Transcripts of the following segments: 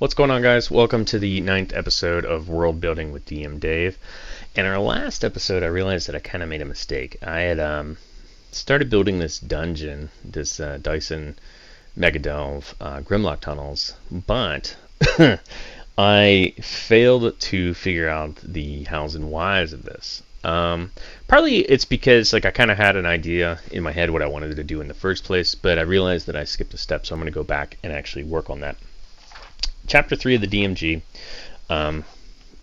What's going on, guys? Welcome to the 9th episode of Worldbuilding with DMDave. In our last episode, I realized that I kind of made a mistake. I had started building this dungeon, this Dyson Mega Delve Grimlock tunnels, but I failed to figure out the hows and whys of this. Partly it's because I kind of had an idea in my head what I wanted to do in the first place, but I realized that I skipped a step, so I'm going to go back and actually work on that. Chapter 3 of the DMG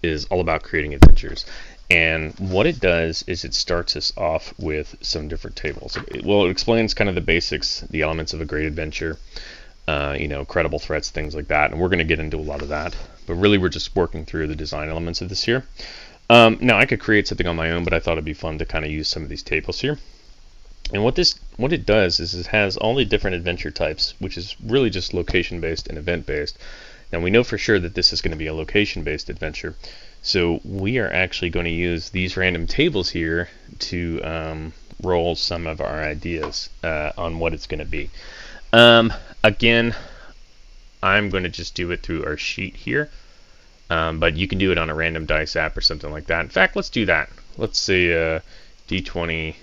is all about creating adventures, and what it does is it starts us off with some different tables. It explains kind of the basics, the elements of a great adventure, credible threats, things like that, and we're going to get into a lot of that, but really we're just working through the design elements of this here. Now I could create something on my own, but I thought it'd be fun to kind of use some of these tables here. And what it does is it has all the different adventure types, which is really just location based and event based. Now we know for sure that this is going to be a location-based adventure, so we are actually going to use these random tables here to roll some of our ideas on what it's going to be. Again, I'm going to just do it through our sheet here, but you can do it on a random dice app or something like that. In fact, let's do that. Let's say D20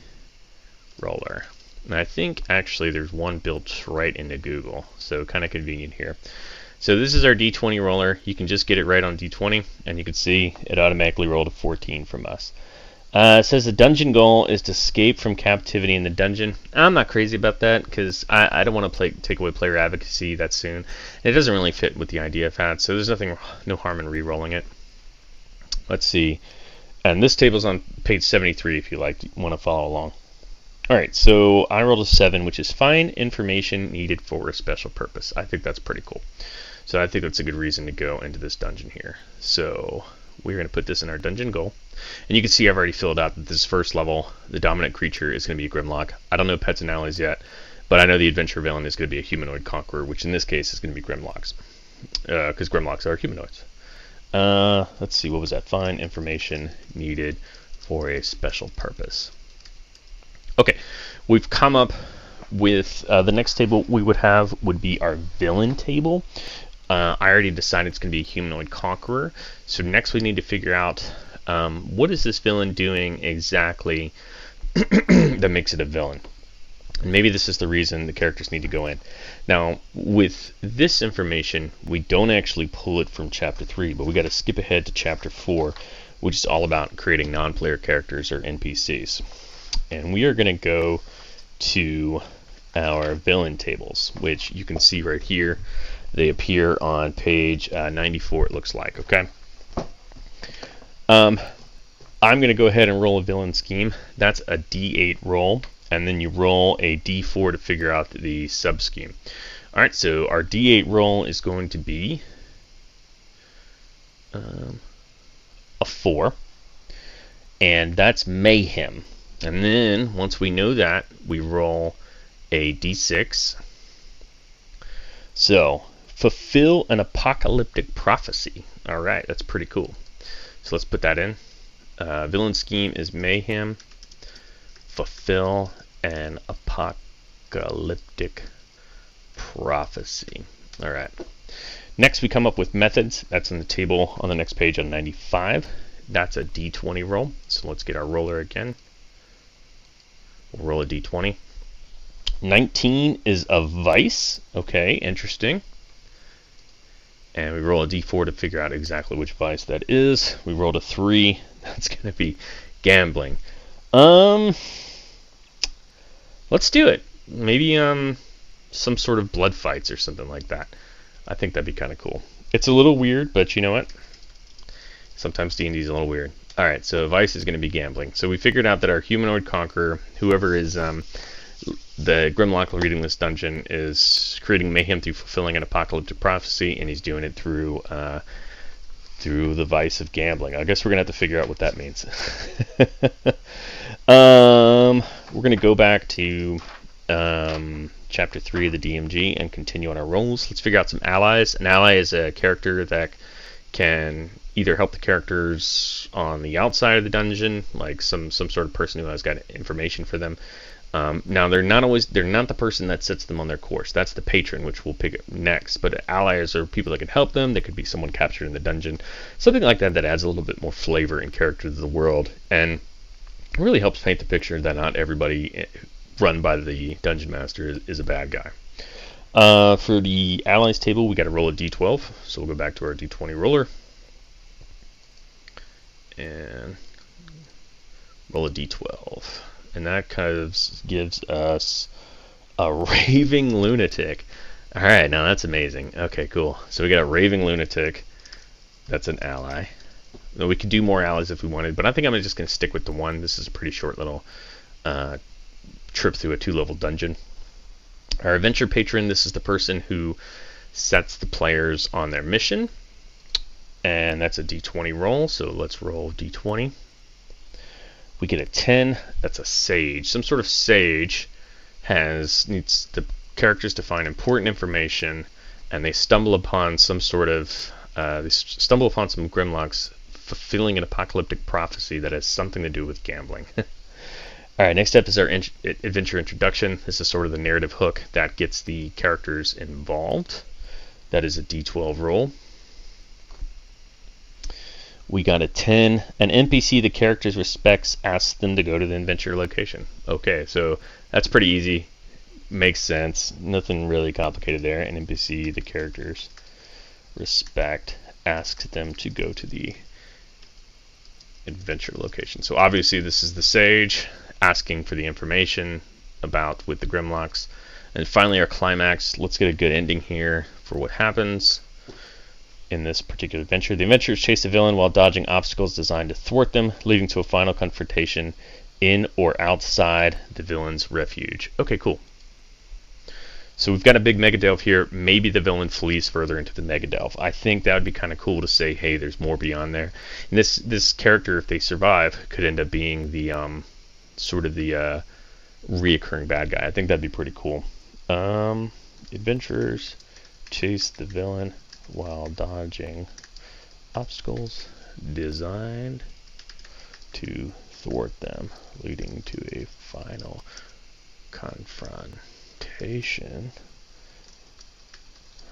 Roller. And I think actually there's one built right into Google, so kind of convenient here. So this is our D20 roller. You can just get it right on D20, and you can see it automatically rolled a 14 from us. It says the dungeon goal is to escape from captivity in the dungeon. I'm not crazy about that because I don't want to take away player advocacy that soon. It doesn't really fit with the idea I've had, so there's no harm in re-rolling it. Let's see. And this table's on page 73 if you want to follow along. Alright, so I rolled a 7, which is find information needed for a special purpose. I think that's pretty cool. So I think that's a good reason to go into this dungeon here. So we're going to put this in our dungeon goal. And you can see I've already filled out that this first level, the dominant creature is going to be a Grimlock. I don't know pets and allies yet, but I know the adventure villain is going to be a humanoid conqueror, which in this case is going to be Grimlocks. Because Grimlocks are humanoids. Let's see, what was that? Find information needed for a special purpose. Okay, we've come up with the next table we would be our villain table. I already decided it's going to be a humanoid conqueror. So next we need to figure out what is this villain doing exactly that makes it a villain. And maybe this is the reason the characters need to go in. Now, with this information, we don't actually pull it from Chapter 3, but we got to skip ahead to Chapter 4, which is all about creating non-player characters or NPCs. And we are going to go to our villain tables, which you can see right here. They appear on page 94, it looks like, okay? I'm going to go ahead and roll a villain scheme. That's a D8 roll, and then you roll a D4 to figure out the sub-scheme. Alright, so our D8 roll is going to be a 4, and that's mayhem. And then, once we know that, we roll a D6. So, fulfill an apocalyptic prophecy. Alright, that's pretty cool. So let's put that in. Villain scheme is mayhem. Fulfill an apocalyptic prophecy. Alright. Next we come up with methods. That's in the table on the next page on 95. That's a D20 roll. So let's get our roller again. We'll roll a D20. 19 is a vice. Okay, interesting. And we roll a D4 to figure out exactly which vice that is. We rolled a 3. That's going to be gambling. Let's do it. Maybe some sort of blood fights or something like that. I think that'd be kind of cool. It's a little weird, but you know what? Sometimes D&D is a little weird. Alright, so vice is going to be gambling. So we figured out that our humanoid conqueror, whoever is the Grimlock leading this dungeon, is creating mayhem through fulfilling an apocalyptic prophecy, and he's doing it through the vice of gambling. I guess we're going to have to figure out what that means. We're going to go back to Chapter 3 of the DMG and continue on our rolls. Let's figure out some allies. An ally is a character that can either help the characters on the outside of the dungeon, like some sort of person who has got information for them. Now they're not the person that sets them on their course. That's the patron, which we'll pick up next. But allies are people that can help them. They could be someone captured in the dungeon, something like that adds a little bit more flavor and character to the world, and really helps paint the picture that not everybody run by the dungeon master is a bad guy. For the allies table, we got to roll a d12. So we'll go back to our d20 roller and roll a d12. And that kind of gives us a raving lunatic. All right, now that's amazing. Okay, cool. So we got a raving lunatic. That's an ally. Now we could do more allies if we wanted, but I think I'm just going to stick with the one. This is a pretty short little trip through a 2-level dungeon. Our adventure patron, this is the person who sets the players on their mission. And that's a d20 roll, so let's roll d20. We get a 10. That's a sage. Some sort of sage needs the characters to find important information, and they stumble upon some Grimlocks fulfilling an apocalyptic prophecy that has something to do with gambling. All right, next up is our adventure introduction. This is sort of the narrative hook that gets the characters involved. That is a d12 roll. We got a 10. An NPC the characters respects asks them to go to the adventure location. Okay, so that's pretty easy. Makes sense. Nothing really complicated there. An NPC the characters respect asks them to go to the adventure location. So obviously this is the sage asking for the information with the Grimlocks. And finally our climax. Let's get a good ending here for what happens in this particular adventure. The adventurers chase the villain while dodging obstacles designed to thwart them, leading to a final confrontation in or outside the villain's refuge. Okay, cool. So we've got a big mega delve here. Maybe the villain flees further into the mega delve. I think that would be kind of cool to say, hey, there's more beyond there. And this character, if they survive, could end up being the sort of the reoccurring bad guy. I think that'd be pretty cool. Adventurers chase the villain while dodging obstacles designed to thwart them, leading to a final confrontation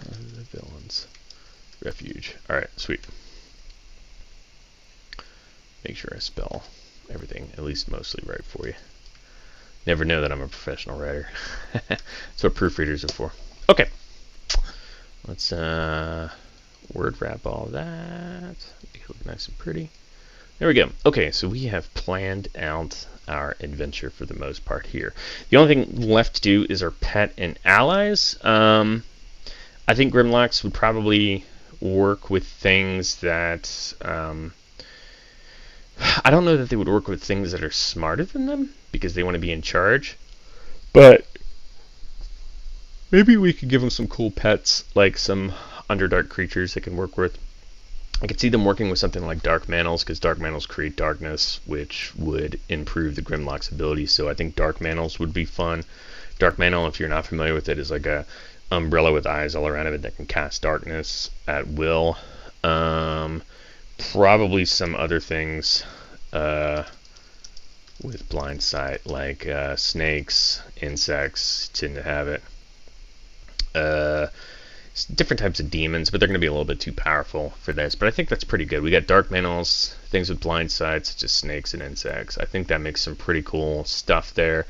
of the villain's refuge. Alright, sweet. Make sure I spell everything at least mostly right for you. Never know that I'm a professional writer. That's what proofreaders are for. Okay. Let's word wrap all that. Make it look nice and pretty. There we go. Okay, so we have planned out our adventure for the most part here. The only thing left to do is our pet and allies. I think Grimlocks would probably work with things that... I don't know that they would work with things that are smarter than them, because they want to be in charge. But maybe we could give them some cool pets, like some Underdark creatures they can work with. I could see them working with something like Dark Mantles, because Dark Mantles create darkness, which would improve the Grimlock's abilities. So I think Dark Mantles would be fun. Dark Mantle, if you're not familiar with it, is like a umbrella with eyes all around it that can cast darkness at will. Probably some other things with blind sight, like snakes, insects tend to have it. Different types of demons, but they're going to be a little bit too powerful for this. But I think that's pretty good. We got dark mantles, things with blind sight, such as snakes and insects. I think that makes some pretty cool stuff there.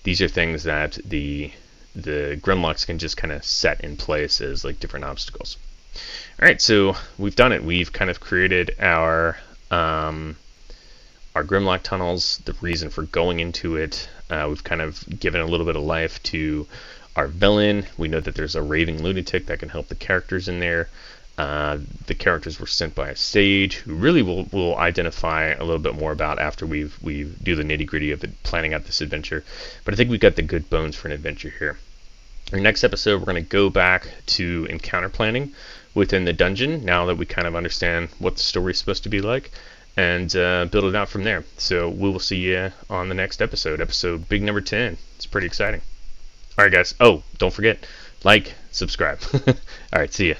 These are things that the Grimlocks can just kind of set in place as like different obstacles. Alright, so we've done it. We've kind of created our Grimlock tunnels, the reason for going into it. We've kind of given a little bit of life to our villain. We know that there's a raving lunatic that can help the characters in there. The characters were sent by a sage, who really we'll identify a little bit more about after we do the nitty-gritty of planning out this adventure. But I think we've got the good bones for an adventure here. Our next episode, we're going to go back to encounter planning within the dungeon, now that we kind of understand what the story is supposed to be like, and build it out from there. So we will see you on the next episode big number 10. It's pretty exciting. Alright guys, oh, don't forget, like, subscribe. Alright, see ya.